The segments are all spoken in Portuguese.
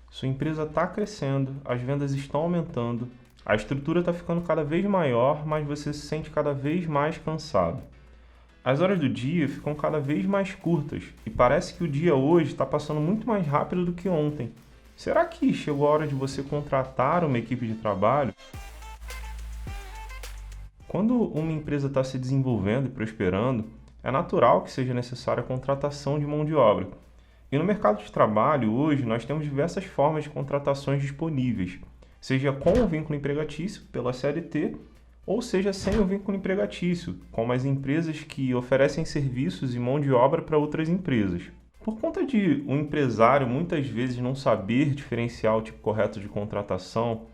Sua empresa está crescendo, as vendas estão aumentando, a estrutura está ficando cada vez maior, mas você se sente cada vez mais cansado. As horas do dia ficam cada vez mais curtas e parece que o dia hoje está passando muito mais rápido do que ontem. Será que chegou a hora de você contratar uma equipe de trabalho? Quando uma empresa está se desenvolvendo e prosperando, é natural que seja necessária a contratação de mão de obra. E no mercado de trabalho, hoje, nós temos diversas formas de contratações disponíveis, seja com o vínculo empregatício, pela CLT, ou seja sem o vínculo empregatício, como as empresas que oferecem serviços e mão de obra para outras empresas. Por conta de um empresário muitas vezes não saber diferenciar o tipo correto de contratação,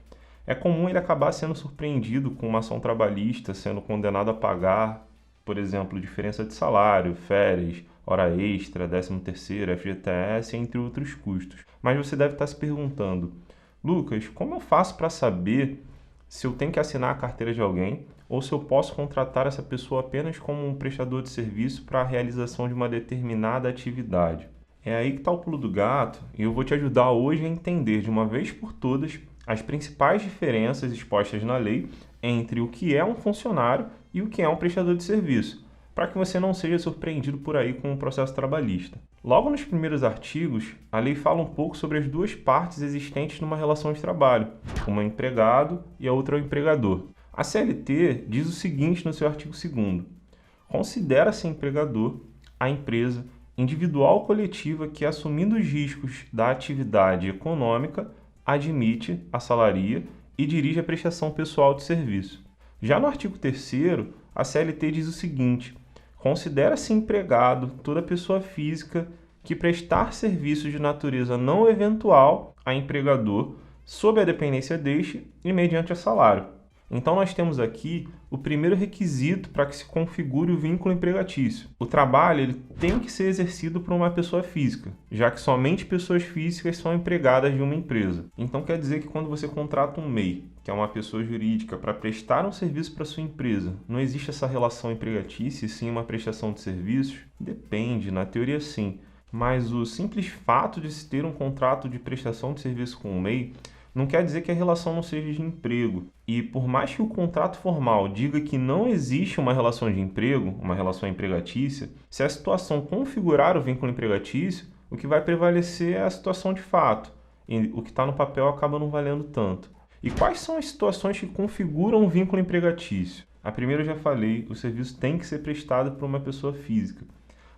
é comum ele acabar sendo surpreendido com uma ação trabalhista, sendo condenado a pagar, por exemplo, diferença de salário, férias, hora extra, 13º, FGTS, entre outros custos. Mas você deve estar se perguntando, Lucas, como eu faço para saber se eu tenho que assinar a carteira de alguém ou se eu posso contratar essa pessoa apenas como um prestador de serviço para a realização de uma determinada atividade? É aí que está o pulo do gato e eu vou te ajudar hoje a entender de uma vez por todas as principais diferenças expostas na lei entre o que é um funcionário e o que é um prestador de serviço, para que você não seja surpreendido por aí com o processo trabalhista. Logo nos primeiros artigos, a lei fala um pouco sobre as duas partes existentes numa relação de trabalho, uma é o empregado e a outra é o empregador. A CLT diz o seguinte no seu artigo 2º: considera-se empregador a empresa individual ou coletiva que, assumindo os riscos da atividade econômica, admite, assalaria e dirige a prestação pessoal de serviço. Já no artigo 3º, a CLT diz o seguinte: considera-se empregado toda pessoa física que prestar serviços de natureza não eventual a empregador, sob a dependência deste e mediante a salário. Então nós temos aqui o primeiro requisito para que se configure o vínculo empregatício. O trabalho ele tem que ser exercido por uma pessoa física, já que somente pessoas físicas são empregadas de uma empresa. Então quer dizer que quando você contrata um MEI, que é uma pessoa jurídica, para prestar um serviço para sua empresa, não existe essa relação empregatícia e sim uma prestação de serviços? Depende, na teoria sim, mas o simples fato de se ter um contrato de prestação de serviço com o MEI não quer dizer que a relação não seja de emprego. E por mais que o contrato formal diga que não existe uma relação de emprego, uma relação empregatícia, se a situação configurar o vínculo empregatício, o que vai prevalecer é a situação de fato. E o que está no papel acaba não valendo tanto. E quais são as situações que configuram o vínculo empregatício? A primeira eu já falei, o serviço tem que ser prestado por uma pessoa física.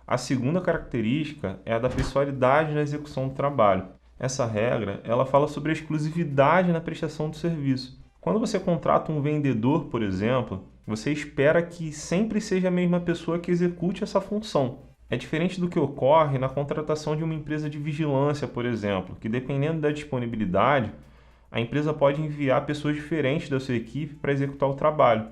A segunda característica é a da pessoalidade na execução do trabalho. Essa regra, ela fala sobre a exclusividade na prestação do serviço. Quando você contrata um vendedor, por exemplo, você espera que sempre seja a mesma pessoa que execute essa função. É diferente do que ocorre na contratação de uma empresa de vigilância, por exemplo, que dependendo da disponibilidade, a empresa pode enviar pessoas diferentes da sua equipe para executar o trabalho.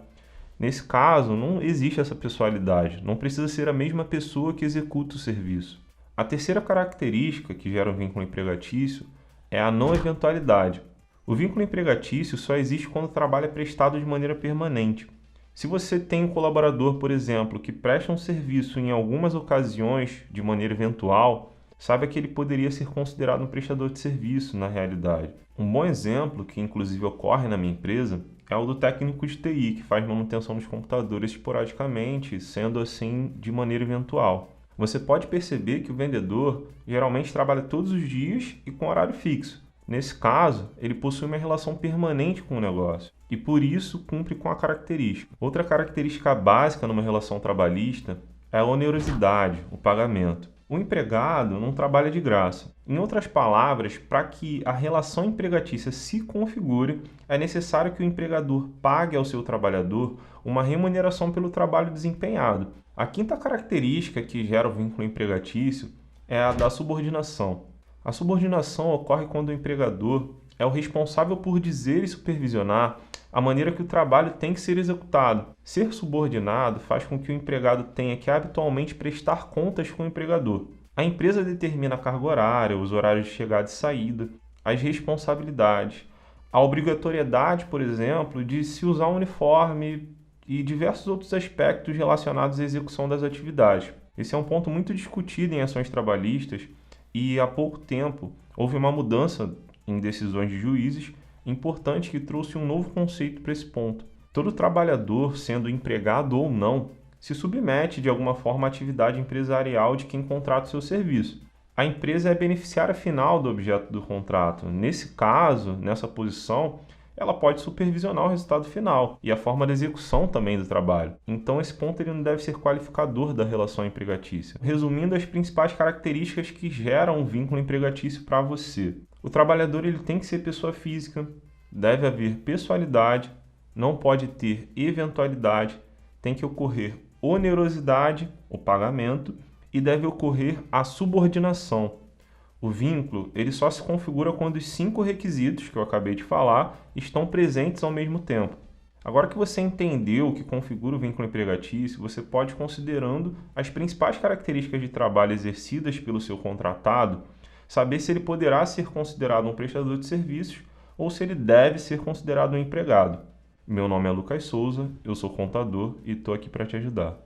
Nesse caso, não existe essa pessoalidade, não precisa ser a mesma pessoa que executa o serviço. A terceira característica que gera um vínculo empregatício é a não eventualidade. O vínculo empregatício só existe quando o trabalho é prestado de maneira permanente. Se você tem um colaborador, por exemplo, que presta um serviço em algumas ocasiões de maneira eventual, saiba que ele poderia ser considerado um prestador de serviço na realidade. Um bom exemplo, que inclusive ocorre na minha empresa, é o do técnico de TI, que faz manutenção dos computadores esporadicamente, sendo assim de maneira eventual. Você pode perceber que o vendedor geralmente trabalha todos os dias e com horário fixo. Nesse caso, ele possui uma relação permanente com o negócio e por isso cumpre com a característica. Outra característica básica numa relação trabalhista é a onerosidade, o pagamento. O empregado não trabalha de graça. Em outras palavras, para que a relação empregatícia se configure, é necessário que o empregador pague ao seu trabalhador uma remuneração pelo trabalho desempenhado. A quinta característica que gera o vínculo empregatício é a da subordinação. A subordinação ocorre quando o empregador é o responsável por dizer e supervisionar a maneira que o trabalho tem que ser executado. Ser subordinado faz com que o empregado tenha que habitualmente prestar contas com o empregador. A empresa determina a carga horária, os horários de chegada e saída, as responsabilidades, a obrigatoriedade, por exemplo, de se usar um uniforme e diversos outros aspectos relacionados à execução das atividades. Esse é um ponto muito discutido em ações trabalhistas e há pouco tempo houve uma mudança em decisões de juízes, importante que trouxe um novo conceito para esse ponto. Todo trabalhador, sendo empregado ou não, se submete de alguma forma à atividade empresarial de quem contrata o seu serviço. A empresa é a beneficiária final do objeto do contrato. Nesse caso, nessa posição, ela pode supervisionar o resultado final e a forma de execução também do trabalho. Então, esse ponto ele não deve ser qualificador da relação empregatícia. Resumindo, as principais características que geram um vínculo empregatício para você. O trabalhador ele tem que ser pessoa física, deve haver pessoalidade, não pode ter eventualidade, tem que ocorrer onerosidade, o pagamento, e deve ocorrer a subordinação. O vínculo ele só se configura quando os 5 requisitos que eu acabei de falar estão presentes ao mesmo tempo. Agora que você entendeu o que configura o vínculo empregatício, você pode ir considerando as principais características de trabalho exercidas pelo seu contratado, saber se ele poderá ser considerado um prestador de serviços ou se ele deve ser considerado um empregado. Meu nome é Lucas Souza, eu sou contador e estou aqui para te ajudar.